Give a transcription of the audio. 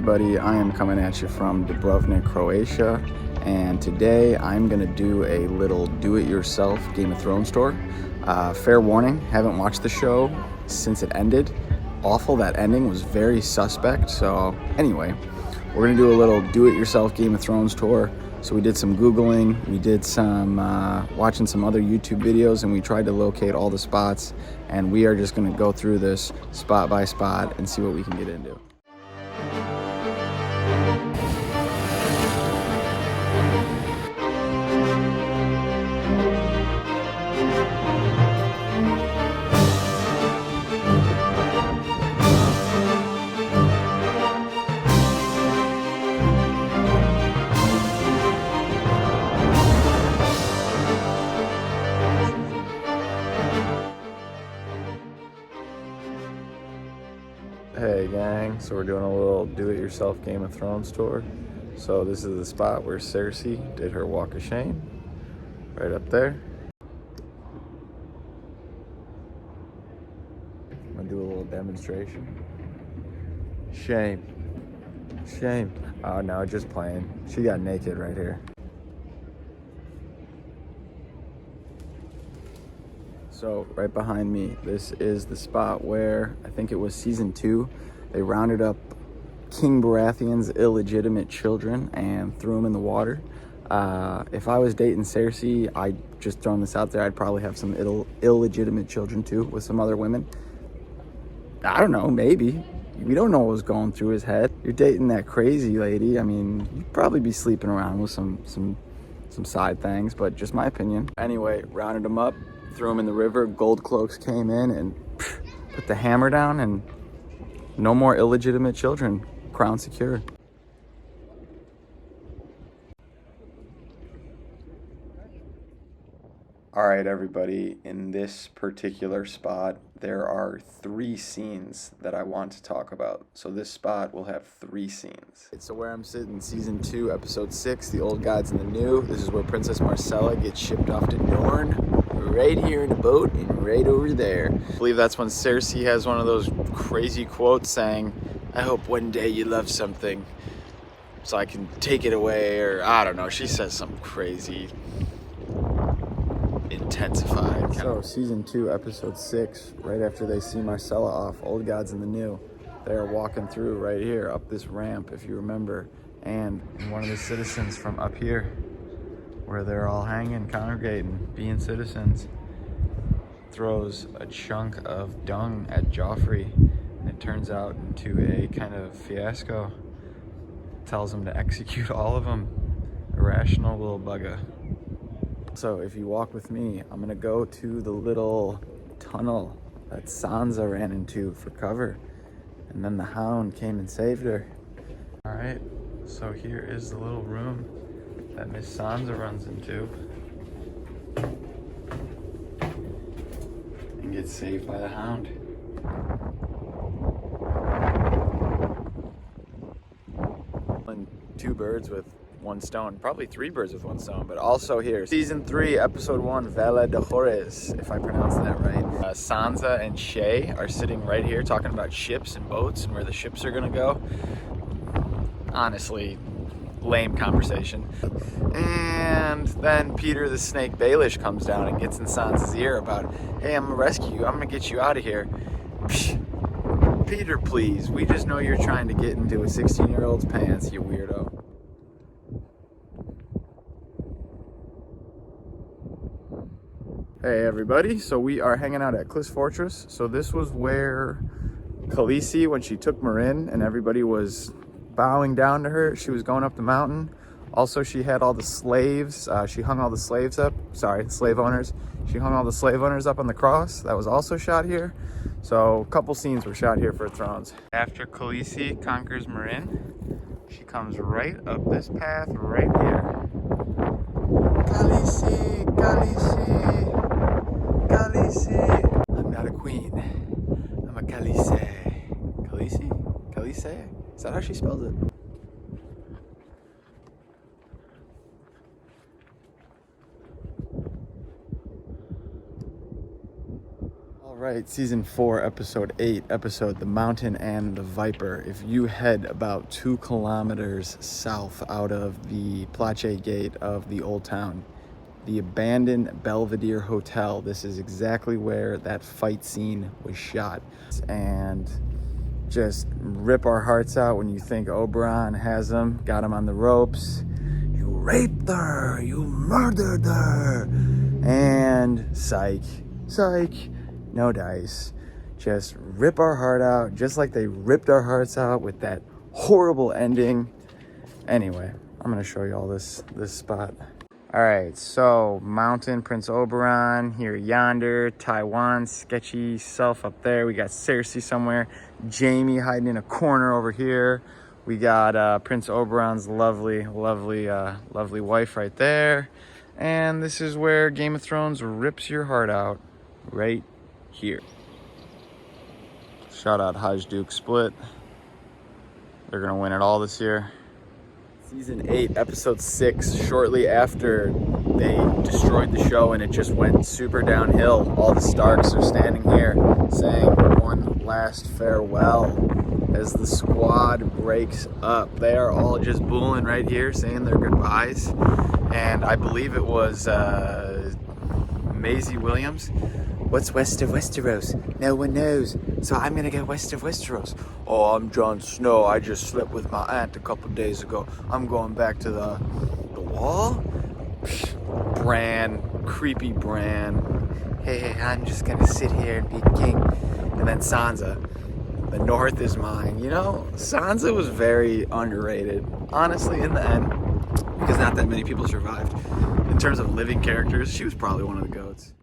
everybody, I am coming at you from Dubrovnik, Croatia, and today I'm gonna do a little do-it-yourself Game of Thrones tour. Fair warning, haven't watched the show since it ended. Awful, that ending was very suspect. So anyway, we're gonna do a little do-it-yourself Game of Thrones tour. So we did some Googling, we did some watching some other YouTube videos, and we tried to locate all the spots, and we are just gonna go through this spot by spot and see what we can get into. Hey gang, so we're doing a little do-it-yourself Game of Thrones tour. So this is the spot where Cersei did her walk of shame, right up there. I'm gonna do a little demonstration. Shame, shame. Oh no, just playing. She got naked right here. So right behind me, this is the spot where, I think it was season 2, they rounded up King Baratheon's illegitimate children and threw them in the water. If I was dating Cersei, I just throwing this out there, I'd probably have some illegitimate children too with some other women. I don't know, maybe. We don't know what was going through his head. You're dating that crazy lady. I mean, you'd probably be sleeping around with some side things, but just my opinion. Anyway, rounded them up, threw them in the river. Gold Cloaks came in and put the hammer down, and no more illegitimate children. Crown secure. All right, everybody, in this particular spot, there are 3 scenes that I want to talk about. So this spot will have 3 scenes. So where I'm sitting, season 2, episode 6, the old gods and the new. This is where Princess Myrcella gets shipped off to Dorne. Right here in a boat and right over there. I believe that's when Cersei has one of those crazy quotes saying, "I hope one day you love something so I can take it away," or I don't know. She says some crazy intensified. So season 2, episode 6, right after they see Myrcella off, old gods and the new, they're walking through right here up this ramp, if you remember, and one of the citizens from up here, where they're all hanging, congregating, being citizens, throws a chunk of dung at Joffrey, and it turns out into a kind of fiasco. Tells him to execute all of them. Irrational little bugger. So if you walk with me, I'm gonna go to the little tunnel that Sansa ran into for cover, and then the Hound came and saved her. All right, so here is the little room that Miss Sansa runs into and gets saved by the Hound. And 2 birds with 1 stone, probably 3 birds with 1 stone, but also here, season 3, episode 1, Belvedere Hotel, if I pronounce that right. Sansa and Shay are sitting right here talking about ships and boats and where the ships are gonna go. Honestly, lame conversation. And then Peter the Snake Baelish comes down and gets in Sansa's ear about, "Hey, I'm gonna rescue you, I'm gonna get you out of here." Psh, Peter, please, we just know you're trying to get into a 16-year-old's pants, you weirdo. Hey everybody, so we are hanging out at Kliss Fortress. So this was where Khaleesi, when she took Meeren and everybody was bowing down to her, she was going up the mountain. Also, she had all the slaves, she hung all the slaves up, slave owners. She hung all the slave owners up on the cross. That was also shot here. So a couple scenes were shot here for Thrones. After Khaleesi conquers Meeren, she comes right up this path right here. Khaleesi, Khaleesi, Khaleesi. I'm not a queen, I'm a Khaleesi. Khaleesi? Khaleesi? Is that how she spells it? Right, season 4, episode 8, episode The Mountain and the Viper. If you head about 2 kilometers south out of the Plache Gate of the Old Town, the abandoned Belvedere Hotel, this is exactly where that fight scene was shot. And just rip our hearts out when you think Oberyn has them, got him on the ropes. You raped her, you murdered her, and psych, no dice. Just rip our heart out, just like they ripped our hearts out with that horrible ending. Anyway, I'm gonna show you all this spot. All right, so Mountain, Prince Oberyn, here yonder, Taiwan, sketchy self up there. We got Cersei somewhere, Jaime hiding in a corner over here. We got Prince Oberyn's lovely wife right there. And this is where Game of Thrones rips your heart out, right here. Shout out Hajduk Split. They're gonna win it all this year. Season 8, episode 6, shortly after they destroyed the show and it just went super downhill, all the Starks are standing here saying one last farewell as the squad breaks up. They are all just booling right here, saying their goodbyes. And I believe it was Maisie Williams. What's west of Westeros? No one knows. So I'm gonna go west of Westeros. Oh, I'm Jon Snow. I just slept with my aunt a couple days ago. I'm going back to the wall. Bran, creepy Bran. Hey, I'm just gonna sit here and be king. And then Sansa, the North is mine. You know, Sansa was very underrated, honestly, in the end, because not that many people survived. In terms of living characters, she was probably one of the GOATs.